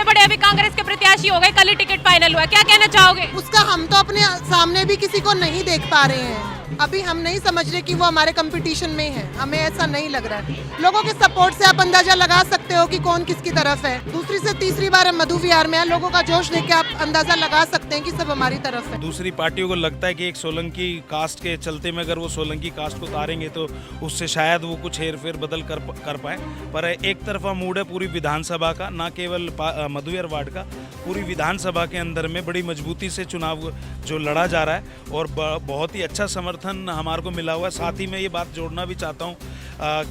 बड़े अभी कांग्रेस के प्रत्याशी हो गए, कल ही टिकट फाइनल हुआ, क्या कहना चाहोगे? उसका हम तो अपने सामने भी किसी को नहीं देख पा रहे हैं। अभी हम नहीं समझ रहे कि वो हमारे कंपटीशन में है, हमें ऐसा नहीं लग रहा है। लोगों के सपोर्ट से आप अंदाजा लगा सकते हो कि कौन किसकी तरफ है। दूसरी से तीसरी बार हम मधु विहार में हैं, लोगों का जोश देख के आप अंदाजा लगा सकते हैं कि सब हमारी तरफ है। दूसरी पार्टियों को लगता है कि एक सोलंकी कास्ट के चलते में अगर वो सोलंकी कास्ट को उतारेंगे तो उससे शायद वो कुछ हेर फेर बदल कर पाए, पर एक तरफा मूड है पूरी विधानसभा का, ना केवल मधु विहार वार्ड का, पूरी विधानसभा के अंदर में बड़ी मजबूती से चुनाव जो लड़ा जा रहा है और बहुत ही अच्छा समर्थन हमारे को मिला हुआ है। साथ ही मैं ये बात जोड़ना भी चाहता हूँ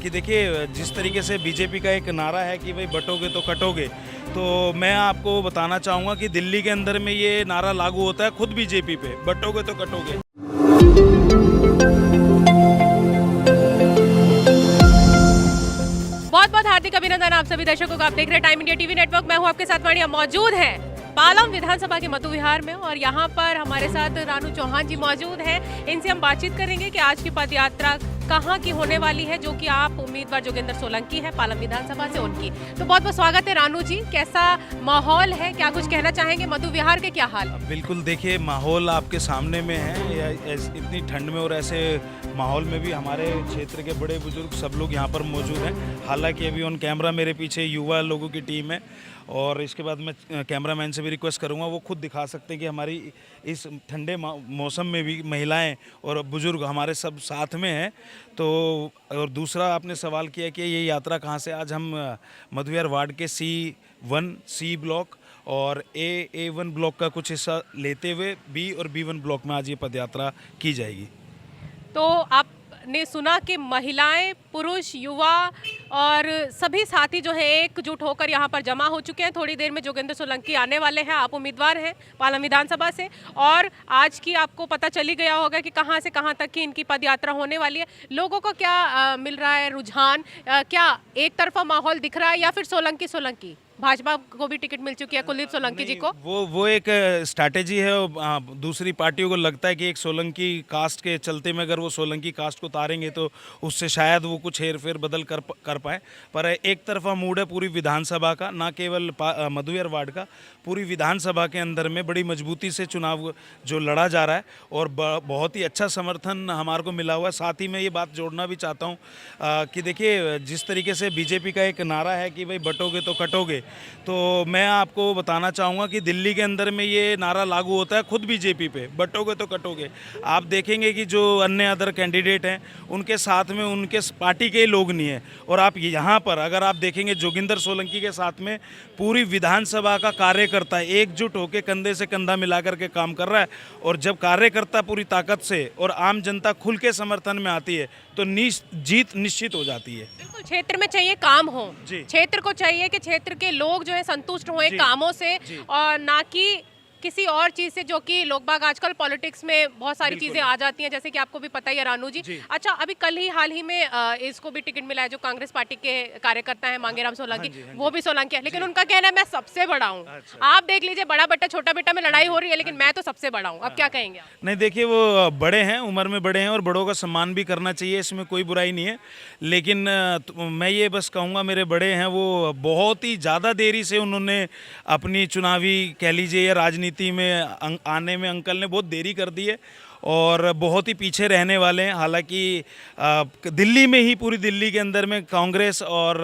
कि देखिए जिस तरीके से बीजेपी का एक नारा है कि भाई बटोगे तो कटोगे, तो मैं आपको बताना चाहूँगा कि दिल्ली के अंदर में ये नारा लागू होता है खुद बीजेपी पे, बटोगे तो कटोगे। बहुत बहुत हार्दिक अभिनंदन आप सभी दर्शकों को। आप देख रहे हैं टाइम इंडिया टीवी नेटवर्क। मैं हूं आपके साथ वाणिया, मौजूद है पालम विधानसभा के मधु विहार में और यहाँ पर हमारे साथ रानू चौहान जी मौजूद हैं। इनसे हम बातचीत करेंगे कि आज की पदयात्रा कहाँ की होने वाली है, जो कि आप उम्मीदवार जोगेंद्र सोलंकी है पालम विधानसभा से, उनकी। तो बहुत बहुत स्वागत है रानू जी, कैसा माहौल है, क्या कुछ कहना चाहेंगे? मधु विहार के क्या हाल? बिल्कुल, देखिए माहौल आपके सामने में है। इतनी ठंड में और ऐसे माहौल में भी हमारे क्षेत्र के बड़े बुजुर्ग सब लोग यहाँ पर मौजूद हैं। हालांकि अभी ऑन कैमरा मेरे पीछे युवा लोगों की टीम है और इसके बाद मैं कैमरामैन से भी रिक्वेस्ट करूंगा वो खुद दिखा सकते हैं कि हमारी इस ठंडे मौसम में भी महिलाएं और बुजुर्ग हमारे सब साथ में हैं। तो और दूसरा आपने सवाल किया कि ये यात्रा कहाँ से, आज हम मधु विहार वार्ड के C1 C ब्लॉक और A1 ब्लॉक का कुछ हिस्सा लेते हुए B और B1 ब्लॉक में आज ये पदयात्रा की जाएगी। तो आपने सुना कि महिलाएं, पुरुष, युवा और सभी साथी जो है एकजुट होकर यहाँ पर जमा हो चुके हैं। थोड़ी देर में जोगेंद्र सोलंकी आने वाले हैं। आप उम्मीदवार हैं पालम विधानसभा से और आज की आपको पता चली गया होगा कि कहाँ से कहाँ तक की इनकी पदयात्रा होने वाली है। लोगों को क्या मिल रहा है रुझान, क्या एक तरफा माहौल दिख रहा है या फिर सोलंकी भाजपा को भी टिकट मिल चुकी है कुलदीप सोलंकी जी को? वो एक स्ट्रैटेजी है। दूसरी पार्टियों को लगता है कि एक सोलंकी कास्ट के चलते में अगर वो सोलंकी कास्ट को उतारेंगे तो उससे शायद वो कुछ हेर फेर बदल कर पाए, पर एक तरफा मूड है पूरी विधानसभा का, ना केवल मधु विहार वार्ड का, पूरी विधानसभा के अंदर में बड़ी मजबूती से चुनाव जो लड़ा जा रहा है और बहुत ही अच्छा समर्थन हमारे को मिला हुआ है। साथ ही मैं ये बात जोड़ना भी चाहता हूँ कि देखिए जिस तरीके से बीजेपी का एक नारा है कि भाई बटोगे तो कटोगे, तो मैं आपको बताना चाहूँगा कि दिल्ली के अंदर में ये नारा लागू होता है खुद बीजेपी पे, बटोगे तो कटोगे। आप देखेंगे कि जो अन्य अदर कैंडिडेट हैं उनके साथ में उनके पार्टी के लोग नहीं हैं और आप यहाँ पर अगर आप देखेंगे जोगिंदर सोलंकी के साथ में पूरी विधानसभा का कार्यकर्ता एकजुट होकर कंधे से कंधा मिलाकर के काम कर रहा है और जब कार्यकर्ता पूरी ताकत से और आम जनता खुल के समर्थन में आती है तो जीत निश्चित हो जाती है। बिल्कुल, क्षेत्र में चाहिए काम हो, क्षेत्र को चाहिए कि क्षेत्र के लोग जो है संतुष्ट हुए कामों से और ना कि किसी और चीज से, जो कि लोग बाग आजकल पॉलिटिक्स में बहुत सारी चीजें आ जाती हैं, जैसे कि आपको भी पता ही है रानू जी। अच्छा, अभी हाल ही में इसको भी टिकट मिला है जो कांग्रेस पार्टी के कार्यकर्ता हैं मांगेराम सोलंकी, वो भी सोलंकी है, लेकिन उनका कहना है मैं सबसे बड़ा हूँ। आप देख लीजिए, बड़ा बेटा छोटा बेटा में लड़ाई हो रही है, लेकिन मैं तो सबसे बड़ा हूँ। अब क्या कहेंगे? नहीं, देखिए वो बड़े हैं, उम्र में बड़े हैं और बड़ों का सम्मान भी करना चाहिए, इसमें कोई बुराई नहीं है। लेकिन मैं ये बस कहूँगा मेरे बड़े हैं वो बहुत ही ज़्यादा देरी से उन्होंने अपनी चुनावी कह लीजिए या राजनीति में आने में अंकल ने बहुत देरी कर दी है और बहुत ही पीछे रहने वाले हैं। हालांकि दिल्ली में ही, पूरी दिल्ली के अंदर में कांग्रेस और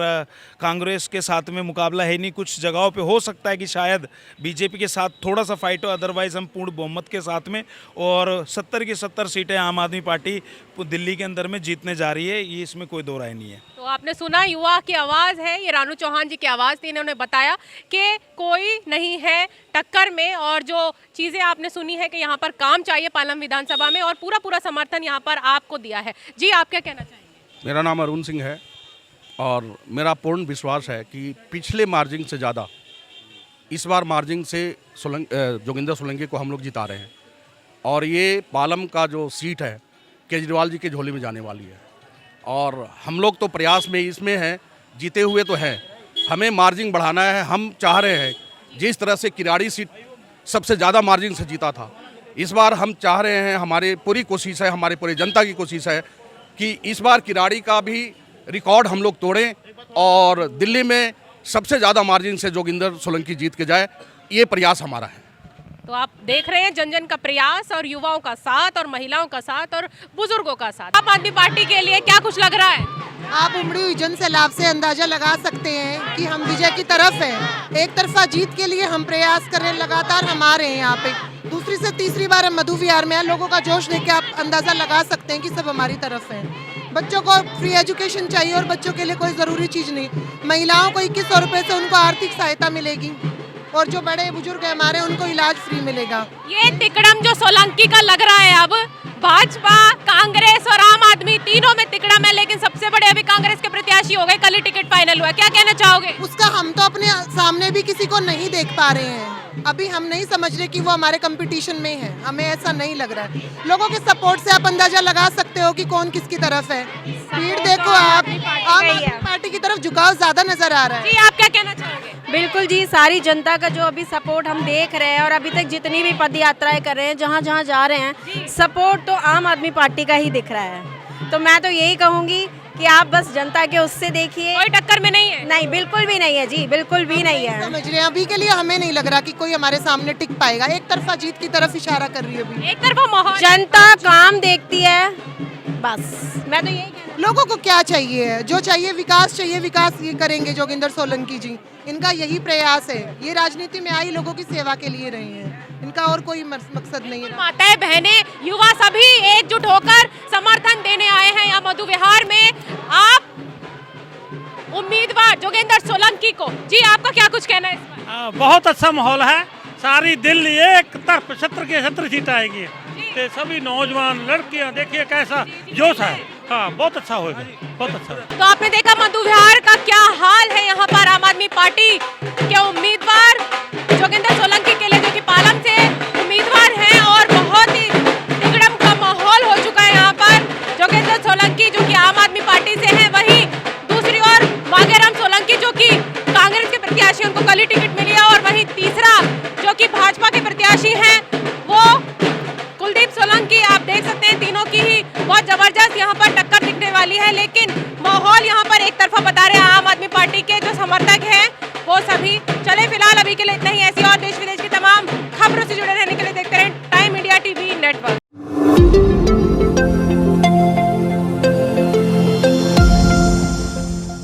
कांग्रेस के साथ में मुकाबला है नहीं। कुछ जगहों पे हो सकता है कि शायद बीजेपी के साथ थोड़ा सा फाइट हो, अदरवाइज़ हम पूर्ण बहुमत के साथ में और 70 की 70 सीटें आम आदमी पार्टी दिल्ली के अंदर में जीतने जा रही है, ये इसमें कोई दो राय नहीं है। तो आपने सुना, युवा की आवाज़ है ये, रानू चौहान जी की आवाज़ थी। इन्होंने बताया कि कोई नहीं है टक्कर में और जो चीज़ें आपने सुनी है कि यहाँ पर काम चाहिए पालम विधानसभा में और पूरा समर्थन यहाँ पर आपको दिया है। जी, आप क्या कहना चाहेंगे? मेरा नाम अरुण सिंह है और मेरा पूर्ण विश्वास है कि पिछले मार्जिन से ज़्यादा इस बार मार्जिन से जोगिंदर सोलंकी को हम लोग जिता रहे हैं और ये पालम का जो सीट है केजरीवाल जी के झोले में जाने वाली है और हम लोग तो प्रयास में इसमें हैं, जीते हुए तो हैं, हमें मार्जिन बढ़ाना है। हम चाह रहे हैं जिस तरह से किराड़ी सीट सबसे ज़्यादा मार्जिन से जीता था, इस बार हम चाह रहे हैं, हमारी पूरी कोशिश है, हमारी पूरी जनता की कोशिश है कि इस बार किराड़ी का भी रिकॉर्ड हम लोग तोड़ें और दिल्ली में सबसे ज़्यादा मार्जिन से जोगिंदर सोलंकी जीत के जाए, ये प्रयास हमारा है। तो आप देख रहे हैं जन जन का प्रयास और युवाओं का साथ और महिलाओं का साथ और बुजुर्गों का साथ। आम आदमी पार्टी के लिए क्या कुछ लग रहा है? आप उमड़ी हुई जन सैलाब से अंदाजा लगा सकते हैं कि हम विजय की तरफ हैं। एक तरफा जीत के लिए हम प्रयास कर रहे हैं, लगातार हम आ रहे हैं यहाँ पे। दूसरी से तीसरी बार हम मधु विहार में हैं। लोगों का जोश देख के आप अंदाजा लगा सकते हैं कि सब हमारी तरफ हैं। बच्चों को फ्री एजुकेशन चाहिए और बच्चों के लिए कोई ज़रूरी चीज़ नहीं। महिलाओं को 2100 रुपये से उनको आर्थिक सहायता मिलेगी और जो बड़े बुजुर्ग हैं हमारे, उनको इलाज फ्री मिलेगा। ये तिकड़म जो सोलंकी का लग रहा है, अब भाजपा, कांग्रेस और आम आदमी तीनों में तिकड़म है, लेकिन सबसे बड़े अभी कांग्रेस के प्रत्याशी हो गए, कल ही टिकट फाइनल हुआ। क्या कहना चाहोगे? उसका हम तो अपने सामने भी किसी को नहीं देख पा रहे हैं। अभी हम नहीं समझ रहे कि वो हमारे कंपटीशन में है। हमें ऐसा नहीं लग रहा है। लोगों के सपोर्ट से आप अंदाजा लगा सकते हो कि कौन किसकी तरफ है। भीड़ देखो आप, आम आदमी पार्टी की तरफ झुकाव ज्यादा नजर आ रहा है। जी, आप क्या कहना चाहोगे? बिल्कुल जी, सारी जनता का जो अभी सपोर्ट हम देख रहे हैं और अभी तक जितनी भी पद यात्राएं कर रहे हैं, जहाँ जहाँ जा रहे हैं, सपोर्ट तो आम आदमी पार्टी का ही दिख रहा है। तो मैं तो यही कहूँगी कि आप बस जनता के उससे देखिए। कोई टक्कर में नहीं है? नहीं, बिल्कुल भी नहीं है जी, बिल्कुल भी नहीं है। समझ रहे हैं, अभी के लिए हमें नहीं लग रहा कि कोई हमारे सामने टिक पाएगा। एक तरफा जीत की तरफ इशारा कर रही है अभी। एक तरफा माहौल। जनता काम देखती है, बस मैं तो यही कहना। लोगों को क्या चाहिए? जो चाहिए विकास चाहिए, विकास ये करेंगे जोगिंदर सोलंकी जी। इनका यही प्रयास है। ये राजनीति में आई लोगों की सेवा के लिए रहे हैं। इनका और कोई मकसद नहीं है। माताएं, बहनें, युवा सभी एकजुट होकर समर्थन देने आए हैं यहाँ मधु विहार में आप उम्मीदवार जोगिंदर सोलंकी को। जी, आपका क्या कुछ कहना है इस पर? बहुत अच्छा माहौल है। सारी दिल्ली एक तरफ छत्र के छत्र सीट आएगी। ते सभी नौजवान लड़कियां देखिए कैसा जोश है। हाँ, बहुत अच्छा होगा, बहुत अच्छा। तो आपने देखा मधु विहार का क्या हाल है। यहाँ पर आम आदमी पार्टी के उम्मीदवार जोगिंदर सोलंकी के लिए, जो कि पालम से उम्मीदवार हैं, और बहुत ही तिकड़म का माहौल हो चुका है यहाँ पर। जोगिंदर सोलंकी जो कि आम आदमी पार्टी से हैं, वहीं दूसरी ओर मांगेराम सोलंकी जो कि कांग्रेस के प्रत्याशी, उनको कल ही टिकट मिली है, और वहीं तीसरा जो कि भाजपा के प्रत्याशी हैं वो कुलदीप सोलंकी। आप देख सकते हैं तीनों की ही बहुत जबरदस्त यहाँ पर टक्कर दिखने वाली है। लेकिन माहौल यहाँ पर एक तरफा बता रहे हैं आम आदमी पार्टी के जो समर्थक हैं वो सभी। चले फिलहाल अभी के लिए इतना ही। ऐसे